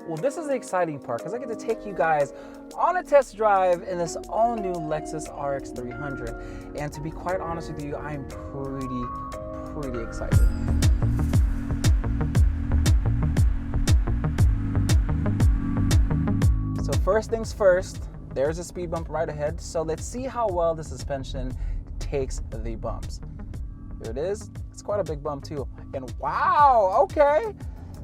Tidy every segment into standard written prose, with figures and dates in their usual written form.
Well, this is the exciting part because I get to take you guys on a test drive in this all-new Lexus RX300. And to be quite honest with you, I'm pretty excited. So first things first, there's a speed bump right ahead. So let's see how well the suspension takes the bumps. Here it is. It's quite a big bump too. And wow, okay.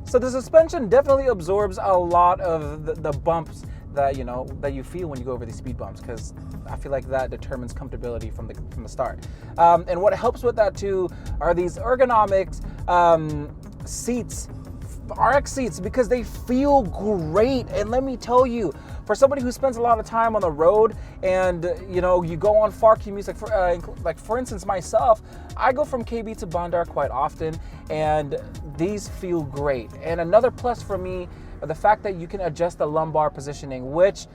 So the suspension definitely absorbs a lot of the bumps that you feel when you go over these speed bumps, because I feel like that determines comfortability from the start. And what helps with that too are these ergonomics seats, RX seats, because they feel great. And let me tell you, for somebody who spends a lot of time on the road and you go on far commutes, like for instance myself, I go from KB to Bandar quite often, and these feel great. And another plus for me, the fact that you can adjust the lumbar positioning, which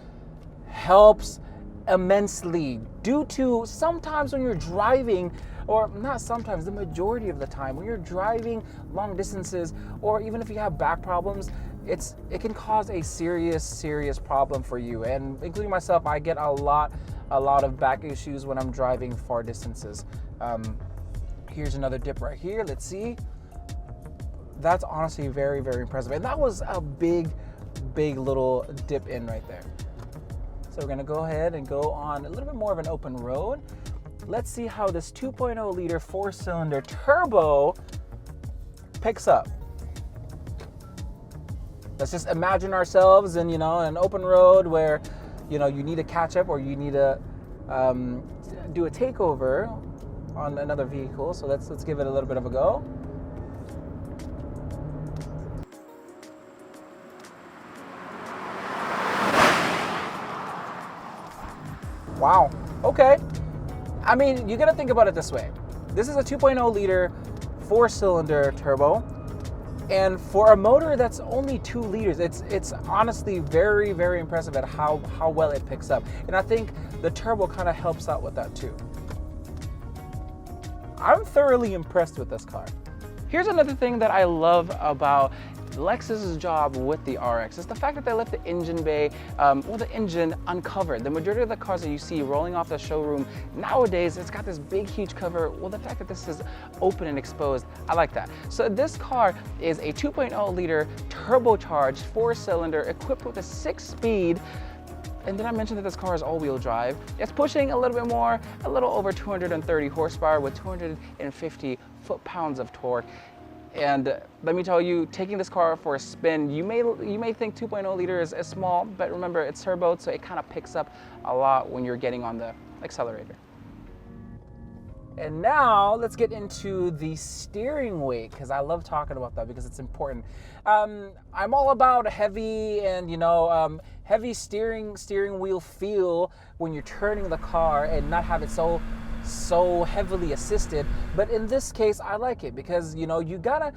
helps immensely, due to sometimes when you're driving, or not sometimes, the majority of the time when you're driving long distances, or even if you have back problems, it can cause a serious problem for you. And including myself, I get a lot of back issues when I'm driving far distances. Here's another dip right here. Let's see. That's honestly very impressive. And that was a big little dip in right there. So we're gonna go ahead and go on a little bit more of an open road. Let's see how this 2.0 liter 4-cylinder turbo picks up. Let's just imagine ourselves in an open road where you need to catch up, or you need to do a takeover on another vehicle. So let's give it a little bit of a go. Wow, okay. I mean, you gotta think about it this way. This is a 2.0 liter 4-cylinder turbo, and for a motor that's only 2 liters, it's honestly very impressive at how well it picks up. And I think the turbo kind of helps out with that too. I'm thoroughly impressed with this car. Here's another thing that I love about Lexus's job with the RX is the fact that they left the engine bay, the engine uncovered. The majority of the cars that you see rolling off the showroom nowadays, it's got this big, huge cover. Well, the fact that this is open and exposed, I like that. So this car is a 2.0 liter turbocharged 4-cylinder equipped with a 6-speed. And then I mentioned that this car is all-wheel drive. It's pushing a little bit more, a little over 230 horsepower with 250 foot-pounds of torque. And let me tell you, taking this car for a spin, you may think 2.0 liter is small, but remember, it's turbo, so it kind of picks up a lot when you're getting on the accelerator. And now let's get into the steering weight, because I love talking about that because it's important. I'm all about heavy and heavy steering wheel feel when you're turning the car and not have it so heavily assisted. But in this case, I like it because you kind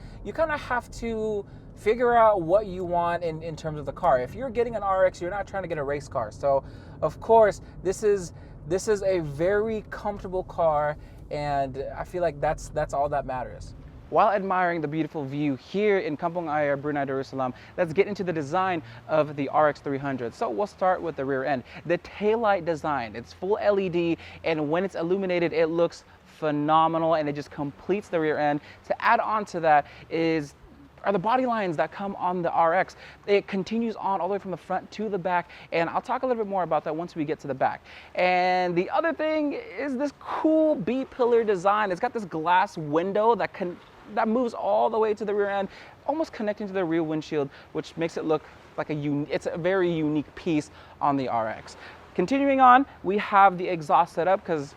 of have to figure out what you want in terms of the car. If you're getting an RX, you're not trying to get a race car. So of course, this is a very comfortable car, and I feel like that's all that matters. While admiring the beautiful view here in Kampung Ayer, Brunei Darussalam, let's get into the design of the RX300. So we'll start with the rear end. The taillight design, it's full LED, and when it's illuminated, it looks phenomenal, and it just completes the rear end. To add on to that are the body lines that come on the RX. It continues on all the way from the front to the back, and I'll talk a little bit more about that once we get to the back. And the other thing is this cool B-pillar design. It's got this glass window that moves all the way to the rear end, almost connecting to the rear windshield, which makes it look like it's a very unique piece on the RX. Continuing on, we have the exhaust setup, because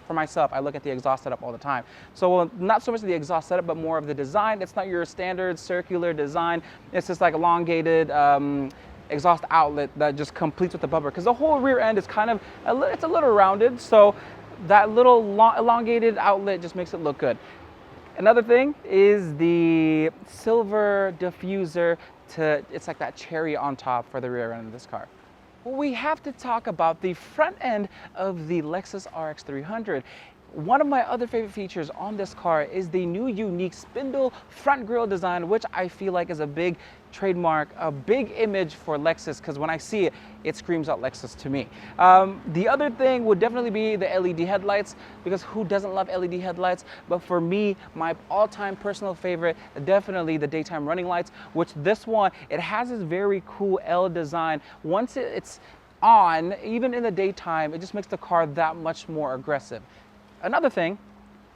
for myself, I look at the exhaust setup all the time. So not so much the exhaust setup, but more of the design. It's not your standard circular design. It's just like elongated exhaust outlet that just completes with the bumper, because the whole rear end is kind of, it's a little rounded. So that little elongated outlet just makes it look good. Another thing is the silver diffuser it's like that cherry on top for the rear end of this car. We have to talk about the front end of the Lexus RX300. One of my other favorite features on this car is the new unique spindle front grille design, which I feel like is a big trademark, a big image for Lexus, because when I see it, it screams out Lexus to me. The other thing would definitely be the LED headlights, because who doesn't love LED headlights? But for me, my all-time personal favorite, definitely the daytime running lights, which this one, it has this very cool L design. Once it's on, even in the daytime, it just makes the car that much more aggressive. Another thing,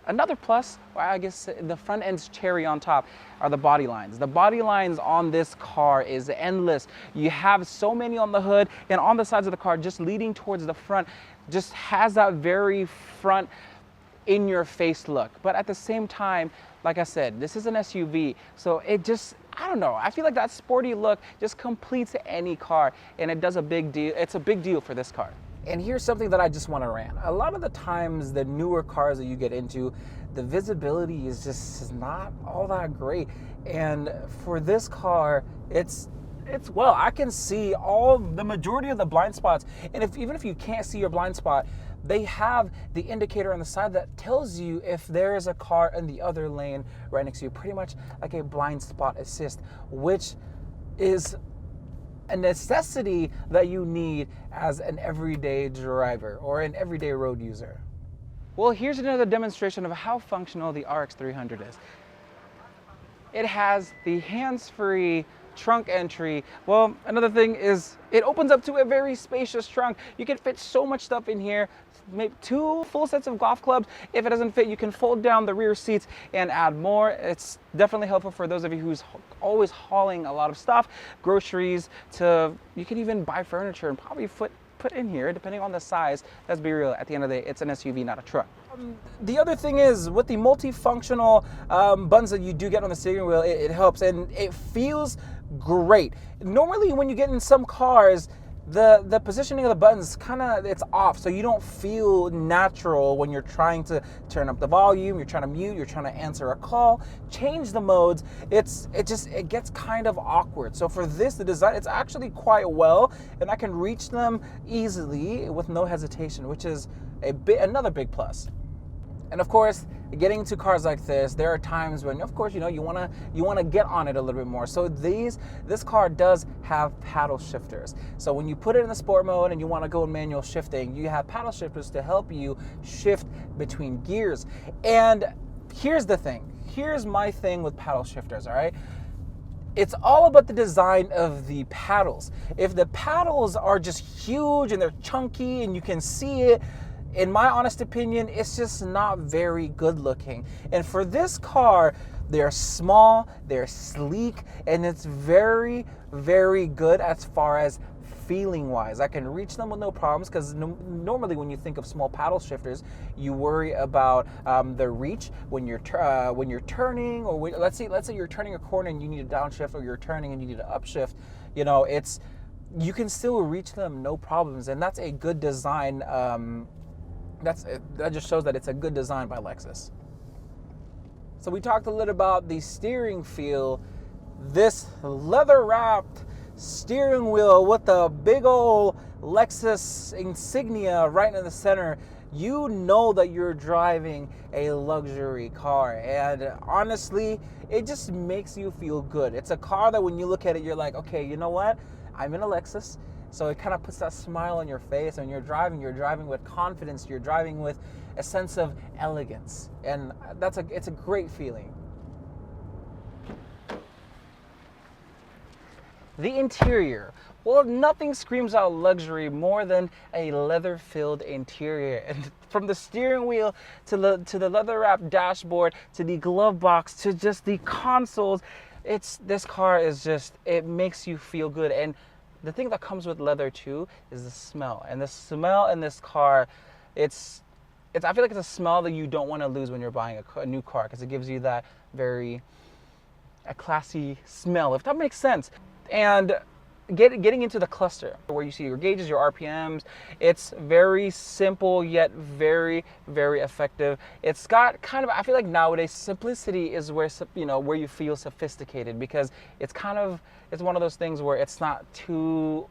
another plus, or I guess the front end's cherry on top, are the body lines. The body lines on this car is endless. You have so many on the hood and on the sides of the car, just leading towards the front, just has that very front in your face look. But at the same time, like I said, this is an SUV, so it just, I don't know, I feel like that sporty look just completes any car, and it does a big deal. It's a big deal for this car. And here's something that I just want to rant. A lot of the times, the newer cars that you get into, the visibility is just not all that great. And for this car, it's well, I can see the majority of the blind spots. And even if you can't see your blind spot, they have the indicator on the side that tells you if there is a car in the other lane right next to you, pretty much like a blind spot assist, which is a necessity that you need as an everyday driver or an everyday road user. Well, here's another demonstration of how functional the RX300 is. It has the hands-free trunk entry. Well, another thing is it opens up to a very spacious trunk. You can fit so much stuff in here, maybe 2 full sets of golf clubs. If it doesn't fit, you can fold down the rear seats and add more. It's definitely helpful for those of you who's always hauling a lot of stuff, groceries, you can even buy furniture and probably put in here, depending on the size. Let's be real, at the end of the day, it's an SUV, not a truck. The other thing is, with the multifunctional buttons that you do get on the steering wheel, it helps, and it feels great. Normally, when you get in some cars, the positioning of the buttons it's off, so you don't feel natural when you're trying to turn up the volume, you're trying to mute, you're trying to answer a call, change the modes. It gets kind of awkward. So for this, the design, it's actually quite well, and I can reach them easily with no hesitation, which is another big plus. And of course, getting into cars like this, there are times when, of course, you want to get on it a little bit more. So this car does have paddle shifters. So when you put it in the sport mode and you want to go in manual shifting, you have paddle shifters to help you shift between gears. And here's the thing. Here's my thing with paddle shifters, all right? It's all about the design of the paddles. If the paddles are just huge and they're chunky and you can see it, in my honest opinion, it's just not very good looking. And for this car, they're small, they're sleek, and it's very, very good as far as feeling wise. I can reach them with no problems, because normally when you think of small paddle shifters, you worry about the reach when you're turning, or let's say you're turning a corner and you need a downshift, or you're turning and you need an upshift. You can still reach them no problems, and that's a good design. That just shows that it's a good design by Lexus. So we talked a little about the steering feel. This leather-wrapped steering wheel with the big old Lexus insignia right in the center, you know that you're driving a luxury car. And honestly, it just makes you feel good. It's a car that when you look at it, you're like, okay, you know what? I'm in a Lexus. So it kind of puts that smile on your face, and you're driving with confidence, you're driving with a sense of elegance. And it's a great feeling. The interior. Well, nothing screams out luxury more than a leather-filled interior. And from the steering wheel to the leather-wrapped dashboard to the glove box to just the consoles, this car is just, it makes you feel good. And the thing that comes with leather too is the smell. And the smell in this car, I feel like it's a smell that you don't want to lose when you're buying a new car, because it gives you that a classy smell, if that makes sense. And getting into the cluster, where you see your gauges, your RPMs, it's very simple yet very, very effective. It's got I feel like nowadays simplicity is where you feel sophisticated, because it's one of those things where it's not too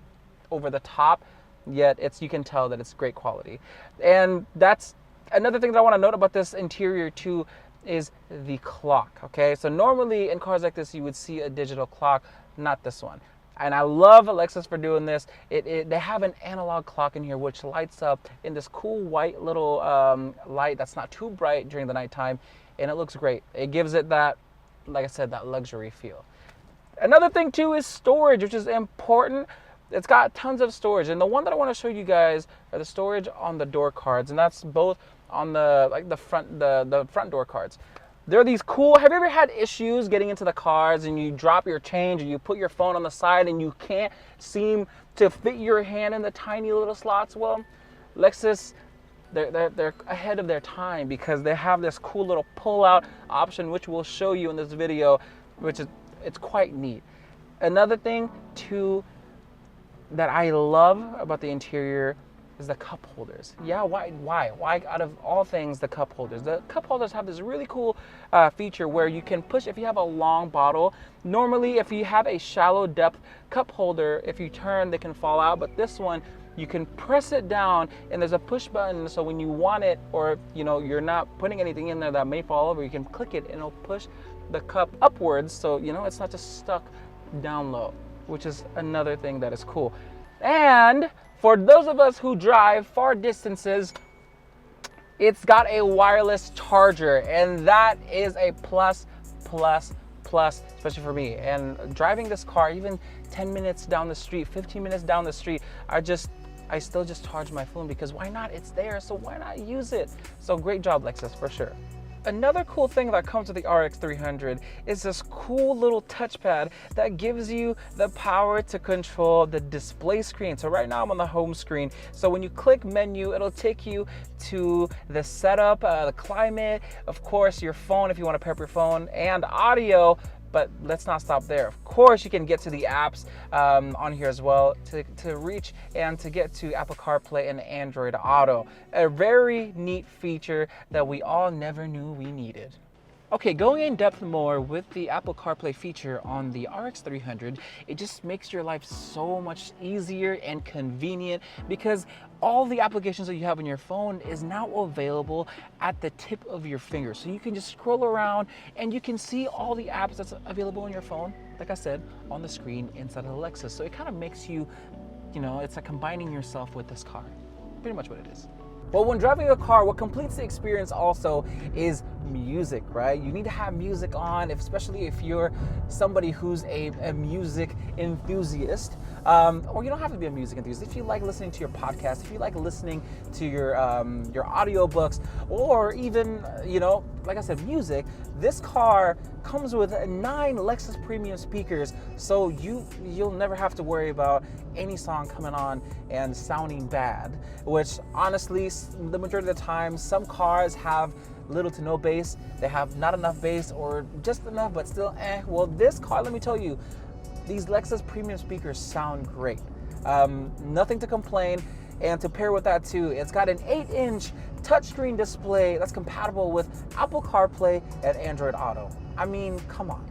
over the top, yet you can tell that it's great quality. And that's Another thing that I want to note about this interior too is the clock, okay? So normally in cars like this, you would see a digital clock, not this one. And I love Lexus for doing this. They have an analog clock in here which lights up in this cool white little light that's not too bright during the nighttime, and it looks great. It gives it that, like I said, that luxury feel. Another thing too is storage, which is important. It's got tons of storage, and the one that I want to show you guys are the storage on the door cards, and that's both on the front door cards. They're these cool. Have you ever had issues getting into the cars and you drop your change or you put your phone on the side and you can't seem to fit your hand in the tiny little slots? Well, Lexus, they're ahead of their time because they have this cool little pull-out option, which we'll show you in this video, which is it's quite neat. Another thing too that I love about the interior is the cup holders. Yeah, why out of all things the cup holders? The cup holders have this really cool feature where you can push, if you have a long bottle, normally if you have a shallow depth cup holder, if you turn they can fall out, but this one you can press it down and there's a push button, so when you want it, or you know you're not putting anything in there that may fall over, you can click it and it'll push the cup upwards, so you know it's not just stuck down low, which is another thing that is cool. And for those of us who drive far distances, it's got a wireless charger, and that is a plus, especially for me. And driving this car, even 10 minutes down the street, 15 minutes down the street, I still just charge my phone because why not? It's there, so why not use it? So great job, Lexus, for sure. Another cool thing that comes with the RX300 is this cool little touchpad that gives you the power to control the display screen. So right now I'm on the home screen. So when you click menu, it'll take you to the setup, the climate, of course your phone if you want to pair up your phone, and audio. But let's not stop there. Of course, you can get to the apps on here as well to reach and to get to Apple CarPlay and Android Auto. A very neat feature that we all never knew we needed. Okay, going in depth more with the Apple CarPlay feature on the RX300, it just makes your life so much easier and convenient because all the applications that you have on your phone is now available at the tip of your finger. So you can just scroll around and you can see all the apps that's available on your phone, like I said, on the screen inside of the Lexus. So it kind of makes you, you know, it's like combining yourself with this car. Pretty much what it is. Well, when driving a car, what completes the experience also is music, right? You need to have music on, especially if you're somebody who's a music enthusiast, or you don't have to be a music enthusiast. If you like listening to your podcast, if you like listening to your audiobooks, or even, you know, like I said, music, this car comes with 9 Lexus premium speakers, so you'll never have to worry about any song coming on and sounding bad, which honestly, the majority of the time, some cars have little to no bass, they have not enough bass or just enough but still Well, this car, let me tell you, these Lexus premium speakers sound great. Nothing to complain. And to pair with that too, it's got an 8-inch touchscreen display that's compatible with Apple CarPlay and Android Auto. I mean, come on.